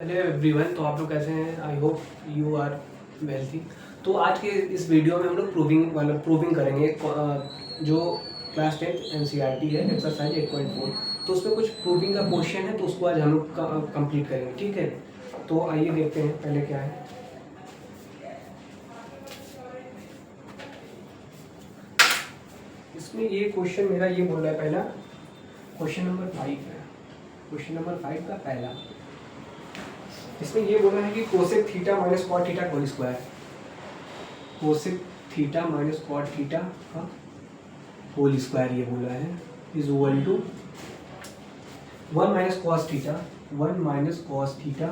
Hello everyone, तो आप लोग कैसे हैं? I hope you are wealthy. तो आज के इस वीडियो में हम लोग प्रूविंग करेंगे जो क्लास 10 एनसीईआरटी है एक्सरसाइज 8.4। तो उसमें कुछ प्रूविंग का क्वेश्चन है, तो उसको आज हम लोग कंप्लीट करेंगे। ठीक है, तो आइए देखते हैं पहले क्या है। इसमें ये क्वेश्चन मेरा ये बोल रहा है, पहला क्वेश्चन नंबर 5 है। क्वेश्चन नंबर 5 का पहला इसमें ये बोला है कि cosec theta minus cot theta whole square, cosec theta minus cot theta का होल स्क्वायर ये बोला है is equal to 1 minus cos theta, 1 minus cos theta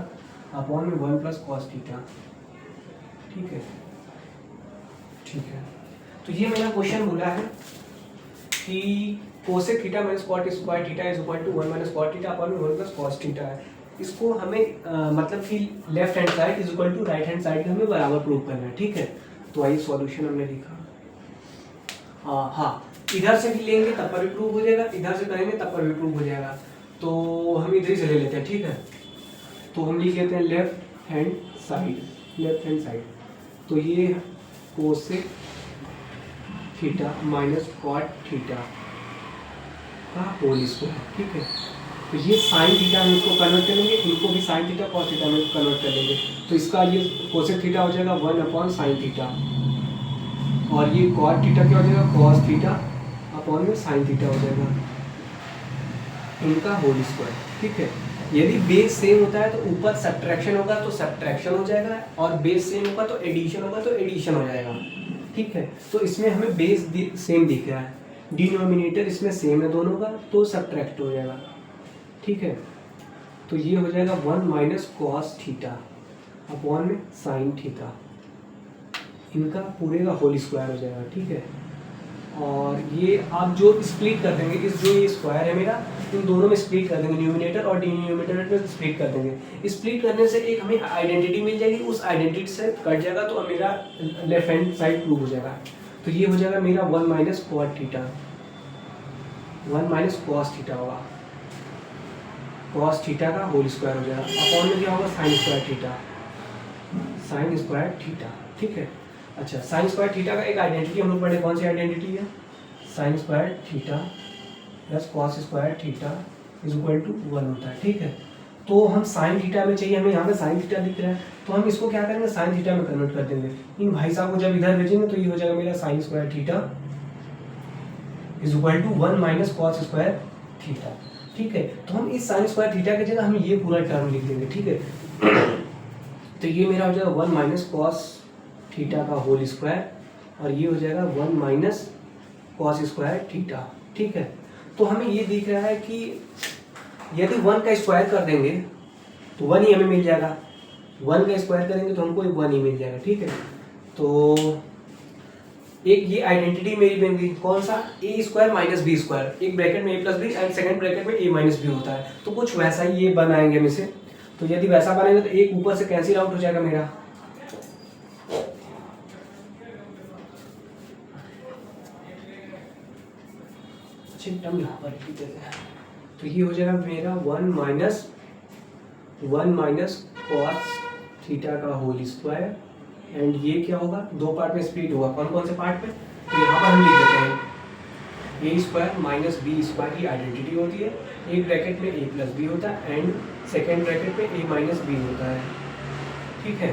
upon में 1 प्लस कॉस थीटा। ठीक है, ठीक है। तो ये मेरा क्वेश्चन बोला है कि cosec theta minus cot square theta is equal to 1 minus cot theta upon में 1 प्लस कॉस थीटा है। इसको हमें मतलब कि left hand side is equal to right hand side हमें बराबर प्रूव करना है। ठीक है, तो आइए सॉल्यूशन हमने लिखा। हाँ, इधर से भी लेंगे तब पर भी प्रूव हो जाएगा, इधर से करेंगे तब पर भी प्रूव हो जाएगा। तो हम इधर ही से ले लेते हैं। ठीक है, तो हम लिख लेते हैं left hand side, left hand side. तो ये cosec theta minus cot theta का होल स्क्वायर। ठीक है, तो ये साइन थीटा में इसको कन्वर्ट करेंगे, इनको भी साइन थीटा कॉस थीटा में कन्वर्ट कर लेंगे। तो इसका ये कोसेक थीटा हो जाएगा 1 अपॉन साइन थीटा, और ये कॉट थीटा क्या हो जाएगा, कॉस थीटा अपॉन में साइन थीटा हो जाएगा, इनका होल स्क्वायर। ठीक है, यदि बेस सेम होता है तो ऊपर सब्ट्रैक्शन होगा तो सब्ट्रैक्शन हो जाएगा, और बेस सेम होगा तो एडिशन होगा तो एडिशन हो जाएगा। ठीक है, तो इसमें हमें बेस सेम दिख रहा है, डिनोमिनेटर इसमें सेम है दोनों का, तो सब्ट्रैक्ट हो जाएगा। ठीक है, तो ये हो जाएगा 1 माइनस कॉस थीटा अपॉन में साइन थीटा, इनका पूरे का होल स्क्वायर हो जाएगा। ठीक है, और ये आप जो स्प्लिट कर देंगे, इस जो ये स्क्वायर है मेरा, इन दोनों में स्प्लिट कर देंगे, न्यूमिनेटर और डिनोमिनेटर में स्प्लिट कर देंगे। स्प्लिट करने से एक हमें आइडेंटिटी मिल जाएगी, उस आइडेंटिटी से कट जाएगा तो मेरा लेफ्ट हैंड साइड प्रूव हो जाएगा। तो ये हो जाएगा मेरा 1 minus cot theta, 1 minus cos theta होगा, कॉस थीटा का होल स्क्वायर हो जाएगा, अपॉन में क्या होगा sine square theta, sine square theta. ठीक है, अच्छा, साइन स्क्वायर थीटा का एक आइडेंटिटी हम लोग पढ़े, कौन सी आइडेंटिटी है, sine square theta plus cos square theta is equal to 1 होता है। ठीक है, तो हम साइन थीटा में चाहिए, हमें यहाँ पे साइन थीटा दिख रहा है, तो हम इसको क्या करेंगे, साइन थीटा में कन्वर्ट कर देंगे। इन भाई साहब को जब इधर भेजेंगे तो ये हो जाएगा मेरा sine square theta is equal to 1 minus cos square theta. ठीक है, तो हम इस साइन स्क्वायर थीटा की जगह हम ये पूरा टर्म लिख देंगे। ठीक है, तो ये मेरा हो जाएगा 1 माइनस कॉस थीटा का होल स्क्वायर, और ये हो जाएगा 1 माइनस कॉस स्क्वायर थीटा। ठीक है, तो हमें ये दिख रहा है कि यदि 1 का स्क्वायर कर देंगे तो 1 ही हमें मिल जाएगा, 1 का स्क्वायर करेंगे तो हमको 1 ही मिल जाएगा। ठीक है, तो एक ये आइडेंटिटी मेरी बन गई, कौन सा, A square minus B square, एक ब्रैकेट में A plus B and second bracket में ए माइनस बी होता है, तो कुछ वैसा ही ये बनाएंगे हम इसे। तो यदि वैसा बनाएंगे तो एक ऊपर से कैंसिल आउट हो जाएगा मेरा, टर्म यहाँ पर लिख देते हैं। तो ये हो जाएगा मेरा 1 माइनस कॉस थीटा का होल स्क्वायर, एंड ये क्या होगा, दो पार्ट में स्प्लिट होगा, कौन कौन से पार्ट में, तो यहाँ पर हम लिख देते हैं ए स्क्वायर माइनस बी स्क्वायर की आइडेंटिटी होती है, एक ब्रैकेट में ए प्लस बी होता है एंड सेकेंड ब्रैकेट में ए माइनस बी होता है। ठीक है,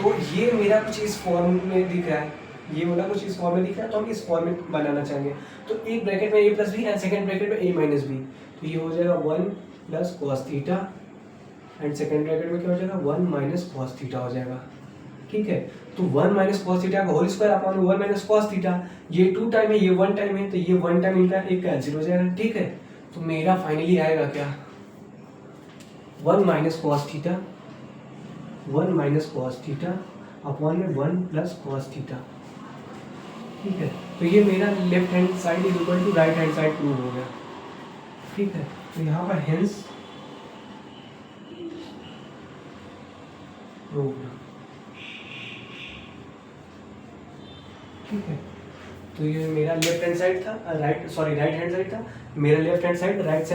तो ये मेरा कुछ इस फॉर्म में दिख रहा है, ये वाला कुछ इस फॉर्म में दिख रहा है, तो हम इस फॉर्म में बनाना चाहेंगे। तो एक ब्रैकेट में A plus B and second bracket में ए माइनस बी, तो ये हो जाएगा 1 plus cos theta and second bracket में क्या हो जाएगा 1 माइनस कॉस थीटा हो जाएगा। ठीक है, तो 1 माइनस कॉस थीटा का whole square upon 1 minus cos theta, ये 2 टाइम है, ये 1 टाइम है, तो ये 1 टाइम इनका एक कैंसिल हो जाएगा। ठीक है, तो मेरा फाइनली आएगा क्या, 1 minus cos theta, 1 minus cos theta upon में 1 प्लस कॉस थीटा। ठीक है, तो ये मेरा left hand side is equal to right hand side prove हो गया। ठीक है, तो यहाँ पर हेंस प्रूव्ड। ठीक है, तो ये मेरा लेफ्ट हैंड साइड था, राइट हैंड साइड था, मेरा left hand side right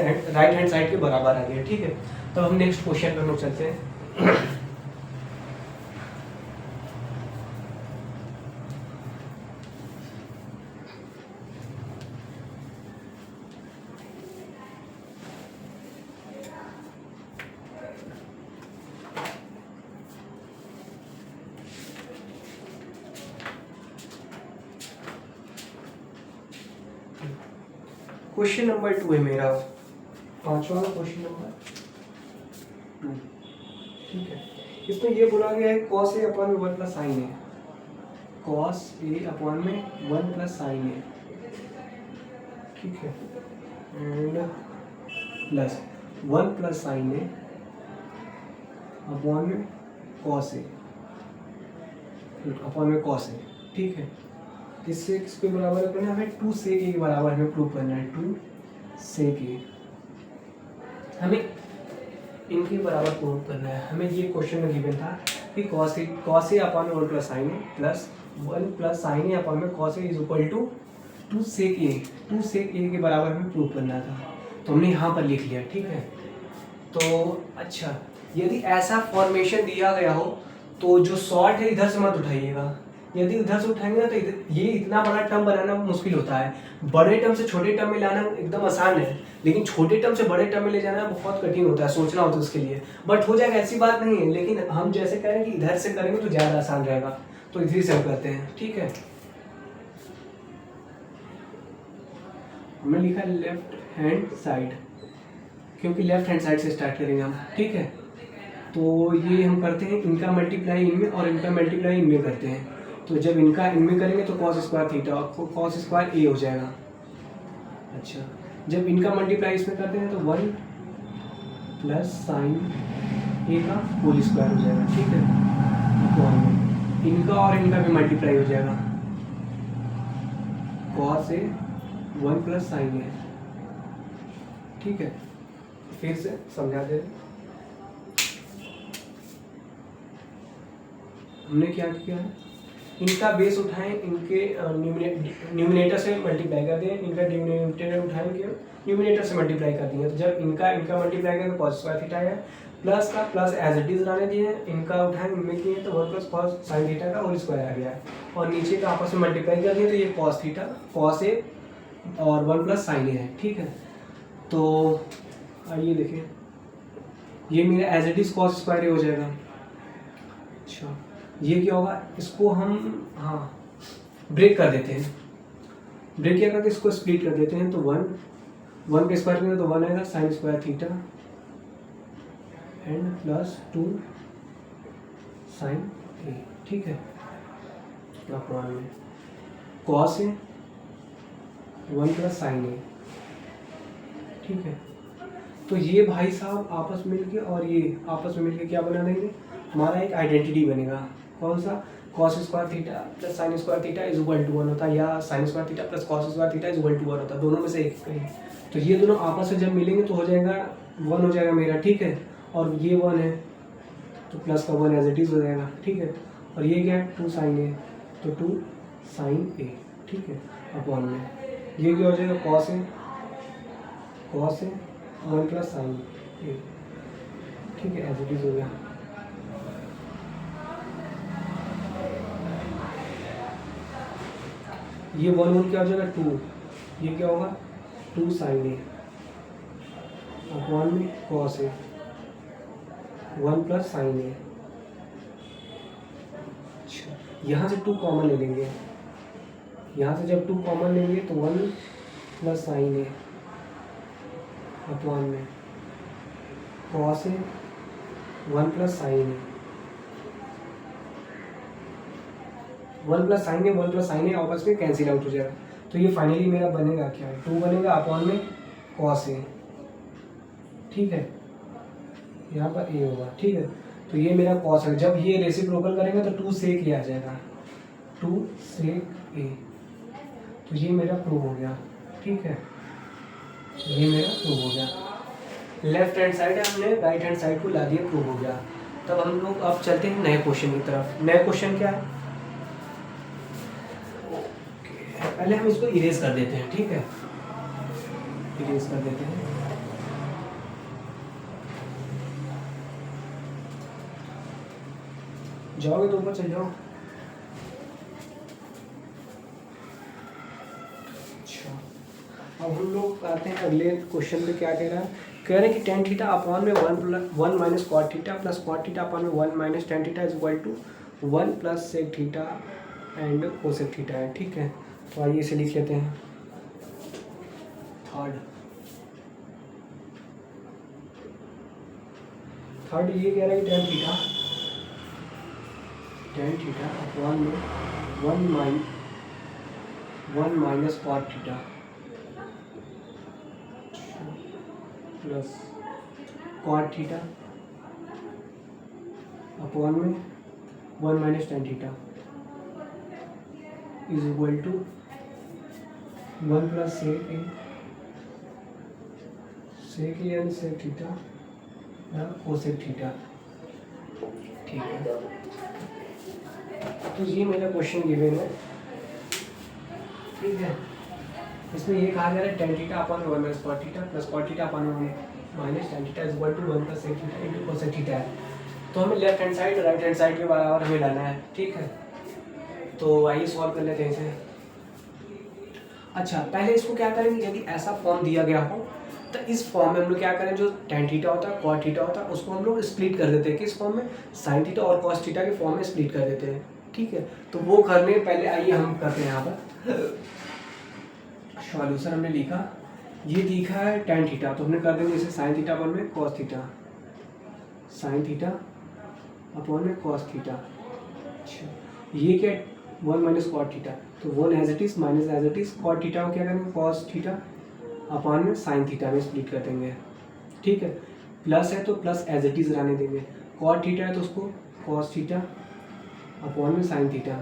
hand side के बराबर आ गया। ठीक है, तो हम नेक्स्ट क्वेश्चन पर हम लोग चलते हैं। क्वेश्चन नंबर 2 है मेरा, पांचवा क्वेश्चन नंबर 2। ठीक है, इसमें ये बोला गया है cos a अपॉन में 1 प्लस साइन है, cos a अपॉन में 1 प्लस साइन है। ठीक है, एंड प्लस 1 प्लस साइन है अपॉन में cos a अपॉन में cos a। ठीक है, इससे किसके बराबर करना है, हमें 2 sec a के बराबर हमें प्रूव करना है। 2 sec a हमें इनके बराबर प्रूव करना है। हमें ये क्वेश्चन में गिवन था कि cos a अपॉन में 1 plus sine A plus 1 plus sine A upon में cos a is equal to 2 sec a। 2 sec a के बराबर हमें प्रूव करना था, तो हमने यहाँ पर लिख लिया। ठीक है, तो अच्छा, यदि ऐसा फॉर्मेशन दिया गया हो तो जो शॉर्ट है इधर से मत उठाइएगा, यदि उधर से उठाएंगे ना तो ये इतना बड़ा टर्म बनाना मुश्किल होता है। बड़े टर्म से छोटे टर्म में लाना एकदम आसान है, लेकिन छोटे टर्म से बड़े टर्म में ले जाना बहुत कठिन होता है, सोचना होता है उसके लिए। बट हो जाएगा, ऐसी बात नहीं है, लेकिन हम जैसे कह रहे हैं कि इधर से करेंगे तो ज़्यादा आसान रहेगा, तो इधर से हम करते हैं। ठीक है, हमने लिखा लेफ्ट हैंड साइड, क्योंकि लेफ्ट हैंड साइड से स्टार्ट करेंगे हम। ठीक है, तो ये हम करते हैं, इनका मल्टीप्लाई इनमें और इनका मल्टीप्लाई इनमें करते हैं। तो जब इनका इनमें करेंगे तो cos square theta, cos square a हो जाएगा। अच्छा, जब इनका मल्टीप्लाई इसमें करते हैं तो 1 प्लस साइन a का होल स्क्वायर हो जाएगा। ठीक है, तो इनका और इनका भी मल्टीप्लाई हो जाएगा, cos a 1 plus sign a। ठीक है, फिर से समझा दे रहे, हमने क्या किया है, इनका बेस उठाएं, इनके न्यूमिनेटर से मल्टीप्लाई कर दें, इनका डिनोमिनेटर उठाएं के न्यूमिनेटर से मल्टीप्लाई कर दिए। तो जब इनका मल्टीप्लाई करें तो cos स्क्वायर थीटा है, प्लस का प्लस एज इट इज रहने दिए, इनका उठाएं इनमें किए तो 1 प्लस cos साइन थीटा का होल स्क्वायर आ गया है, और नीचे का आपस में मल्टीप्लाई कर दिए तो ये cos थीटा cos a और 1 प्लस साइन a है। ठीक है, तो आइए देखें, ये मेरा as it is cos square हो जाएगा। अच्छा, ये क्या होगा, इसको हम ब्रेक कर देते हैं। ब्रेक क्या करके इसको स्प्लिट कर देते हैं, तो 1 के स्क्वायर में तो 1 आएगा sine square theta and plus 2 sine A. ठीक है, अपॉन में cos A 1 plus sine A. ठीक है, तो ये भाई साहब आपस में मिलके और ये आपस में मिलके क्या बना देंगे, हमारा एक आइडेंटिटी बनेगा। कौन सा, cos square theta plus sine square theta is equal to 1 होता है, या sine square theta plus cos square theta is equal to 1 होता है, दोनों में से एक कहीं। तो ये दोनों आपस में जब मिलेंगे तो हो जाएगा 1 हो जाएगा मेरा। ठीक है, और ये 1 है तो प्लस का 1 एज इट इज हो जाएगा। ठीक है, और ये क्या है 2 साइन ए, तो 2 साइन ए। ठीक है, अपॉन में ये क्या हो जाएगा cos A 1 plus sine A. ठीक है, एज इट इज हो गया। ये 1 क्या हो जाएगा 2, ये क्या होगा 2 साइन ए अपॉन में cos ए 1 प्लस साइन ए। अच्छा, यहाँ से 2 कॉमन ले लेंगे, यहाँ से जब 2 कॉमन लेंगे तो 1 प्लस साइन ए अपॉन में cos A 1 plus sine A. 1 plus sine A 1 plus sine ए आपस में कैंसिल आउट हो जाएगा, तो ये फाइनली मेरा बनेगा क्या है 2 बनेगा अपॉन में cos ए। ठीक है, यहाँ पर ए होगा। ठीक है, तो ये मेरा cos है, जब ये रेसिप्रोकल करेंगे तो 2 sec ए आ जाएगा, 2 sec ए। तो ये मेरा प्रूव हो गया। ठीक है, ये मेरा प्रूव हो गया। लेफ्ट हैंड साइड है, हमने राइट हैंड साइड को ला दिया, प्रूव हो गया। तब हम लोग अब चलते हैं नए क्वेश्चन की तरफ। नया क्वेश्चन क्या है, पहले हम इसको इरेज कर देते हैं। ठीक है, इरेज कर देते हैं। जाओगे तो ऊपर चल जाओ। अच्छा, अब हम लोग आते हैं अगले क्वेश्चन पे। क्या कह रहा है? कह रहे हैं कि टेन थीटा अपॉन में one minus cot theta plus cot theta upon में one minus tan theta is equal to one plus sec theta and cosec theta है। ठीक है, तो आइए इसे लिख लेते हैं। थर्ड ये कह रहा है कि टेन थीटा अपॉन में one minus cot theta plus cot theta upon में one minus tan theta is equal to one plus sec A यानी सेक थीटा या कोसेक थीटा। ठीक है, तो ये मेरा क्वेश्चन गिवन है। ठीक है, इसमें ये कहा जा रहा है tan theta upon one minus cot theta plus cot theta upon one minus tan theta is equal to one plus sec theta into cosec theta है। तो हमें left hand side right hand side के बराबर हमें लाना है। ठीक है, तो आइए सॉल्व कर लेते हैं इसे। अच्छा, पहले इसको क्या करेंगे, यदि ऐसा फॉर्म दिया गया हो तो इस फॉर्म में हम लोग क्या करें, जो टेन थीटा होता है कॉट थीटा होता है उसको हम लोग स्प्लिट कर देते हैं। किस फॉर्म में? साइन थीटा और कॉस थीटा के फॉर्म में स्प्लिट कर देते हैं। ठीक है, तो वो करने पहले आइए हम करते हैं। यहाँ पर सॉल्यूशन हमने लिखा, ये लिखा है टेन थीटा, तो हमने कर देंगे इसे साइन थीटा अपॉन में cos theta, sine theta upon में कॉस थीटा। अच्छा, ये क्या वन माइनस कॉट थीटा, तो one as it is minus as it is cot theta को क्या करेंगे कॉस थीटा अपॉन में साइन थीटा में स्प्लिट कर देंगे। ठीक है, प्लस है तो प्लस एज इट इज रहने देंगे, कॉट थीटा है तो उसको कॉस थीटा अपॉन में साइन थीटा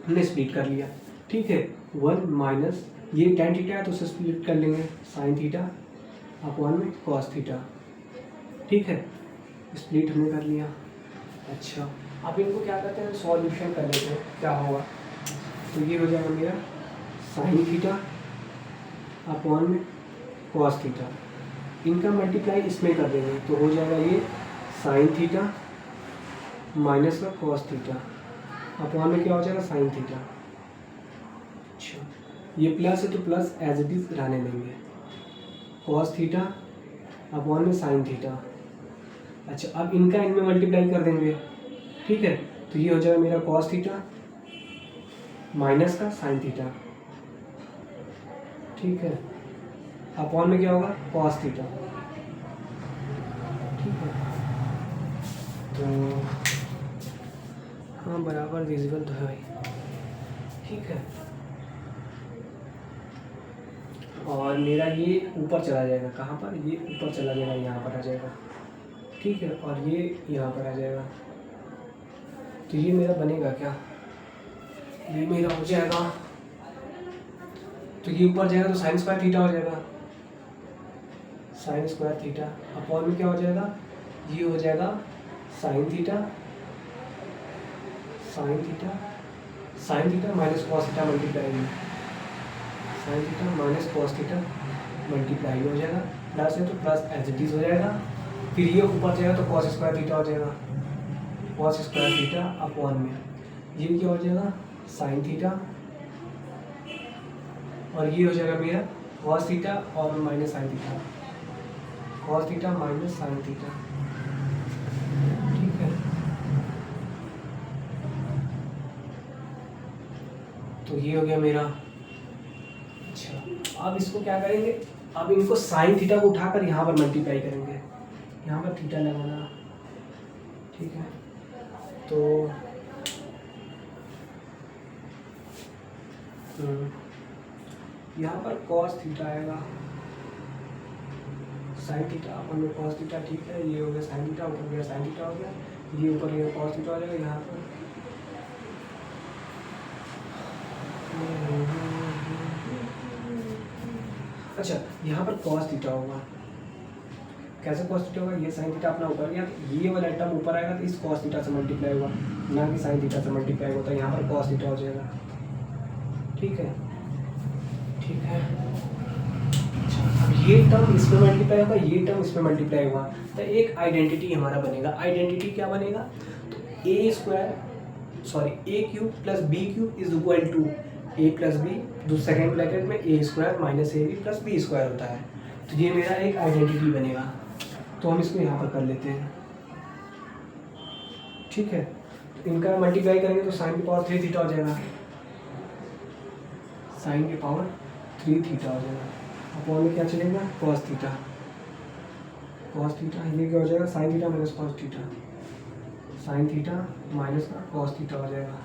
हमने स्प्लिट कर लिया। ठीक है, वन माइनस ये टेन थीटा है तो उसे स्प्लिट कर लेंगे साइन थीटा अपॉन में कॉस थीटा। ठीक है, स्प्लिट हमने कर लिया। अच्छा, अब इनको क्या करते हैं, सॉल्यूशन कर लेते हैं क्या होगा। तो ये हो जाएगा मेरा साइन थीटा अपॉन में कॉस थीटा, इनका मल्टीप्लाई इसमें कर देंगे तो हो जाएगा ये साइन थीटा माइनस का कॉस थीटा अपॉन में क्या हो जाएगा साइन थीटा। अच्छा, ये प्लस है तो प्लस एज इट इज रहने देंगे, कॉस थीटा अपॉन में साइन थीटा। अच्छा, अब इनका इनमें मल्टीप्लाई कर देंगे। ठीक है, तो ये हो जाएगा मेरा कॉस थीटा माइनस का साइन थीटा। ठीक है, अपॉन में क्या होगा कॉस थीटा। ठीक है, तो हाँ बराबर विजिबल तो है भाई। ठीक है, और मेरा ये ऊपर चला जाएगा, कहाँ पर, ये ऊपर चला जाएगा, यहाँ पर आ जाएगा। ठीक है, और ये यहाँ पर आ जाएगा। तो ये मेरा बनेगा क्या, ये मेरा हो जाएगा, तो ये ऊपर जाएगा तो साइन स्क्वायर थीटा हो जाएगा, साइन स्क्वायर थीटा अपॉन में क्या हो जाएगा, ये हो जाएगा sine theta minus cos theta multiply में sine theta minus cos theta multiply हो जाएगा, प्लस है तो प्लस एज इट इज हो जाएगा, फिर ये ऊपर जाएगा तो कॉस स्क्वायर थीटा हो जाएगा, कॉस स्क्वायर थीटा अपॉन में ये क्या हो जाएगा साइन थीटा, और ये हो जाएगा मेरा कॉस थीटा और minus sine theta, cos theta minus sine theta. ठीक है, तो ये हो गया मेरा। अच्छा, अब इसको क्या करेंगे, अब इनको साइन थीटा को उठाकर यहाँ पर मल्टीप्लाई करेंगे, यहाँ पर थीटा लगाना। ठीक है, तो यहाँ पर cos थीटा आएगा, साइन थीटा अपन में cos थीटा। ठीक है, ये हो गया साइन थीटा, ऊपर गया साइन थीटा हो गया, ये ऊपर गया cos थीटा हो जाएगा यहाँ पर। अच्छा, यहाँ पर cos थीटा होगा, कैसे cos थीटा होगा, ये साइन थीटा अपना ऊपर गया तो ये वाला टर्म ऊपर आएगा तो इस cos थीटा से मल्टीप्लाई होगा, ना कि साइन थीटा से मल्टीप्लाई होता है, यहाँ पर cos थीटा हो जाएगा। ठीक है, ठीक है। अच्छा, अब ये टर्म इसमें मल्टीप्लाई होगा, ये टर्म इसमें मल्टीप्लाई होगा, तो एक आइडेंटिटी हमारा बनेगा। आइडेंटिटी क्या बनेगा, तो A cube plus B cube is equal to A plus B, जो सेकेंड ब्रैकेट में A square minus A B plus B square होता है। तो ये मेरा एक आइडेंटिटी बनेगा, तो हम इसको यहाँ पर कर लेते हैं। ठीक है, तो इनका मल्टीप्लाई करेंगे तो साइन की पावर 3 थीटा हो जाएगा, साइन की पावर 3 थीटा हो जाएगा। अपॉन में क्या चलेगा, कॉस थीटा, कॉस थीटा, ये क्या हो जाएगा, sine theta minus cos theta, sine theta minus का कॉस थीटा हो जाएगा।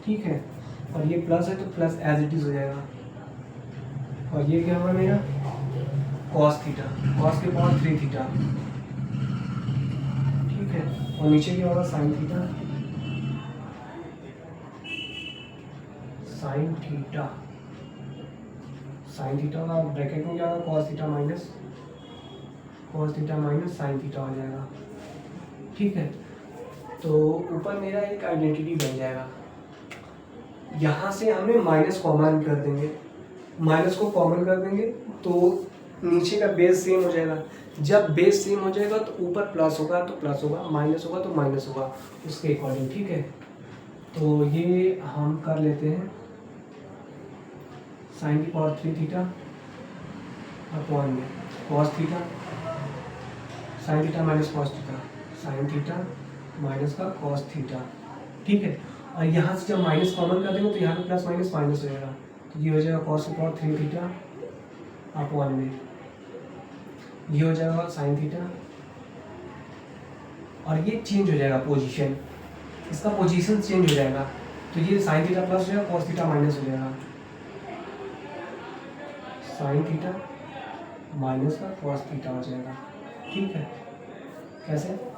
ठीक है, और ये प्लस है तो प्लस एज इट इज हो जाएगा, और ये क्या होगा मेरा, कॉस थीटा, कॉस की पावर 3 थीटा। ठीक है, और नीचे क्या होगा, sine theta, sine theta, sine theta का ब्रैकेट में क्या होगा, cos theta minus sine theta हो जाएगा। ठीक है, तो ऊपर मेरा एक आइडेंटिटी बन जाएगा। यहाँ से हमने माइनस कॉमन कर देंगे, माइनस को कॉमन कर देंगे तो नीचे का बेस सेम हो जाएगा। जब बेस सेम हो जाएगा तो ऊपर प्लस होगा तो प्लस होगा, माइनस होगा तो माइनस होगा, उसके अकॉर्डिंग। ठीक है, तो ये हम कर लेते हैं, साइन की पावर 3 थीटा अपॉन में cos theta, sine theta minus cos theta, sine theta minus का कॉस थीटा। ठीक है, और यहाँ से जब माइनस कॉमन कर देंगे तो यहाँ पे प्लस माइनस माइनस हो जाएगा, तो ये हो जाएगा कॉस की पावर 3 थीटा अपॉन में ये हो जाएगा साइन थीटा, और ये चेंज हो जाएगा पोजीशन, इसका पोजीशन चेंज हो जाएगा, तो ये साइन थीटा प्लस हो जाएगा, कॉस थीटा माइनस हो जाएगा, साइन थीटा माइनस का कॉस थीटा हो जाएगा। ठीक है, कैसे?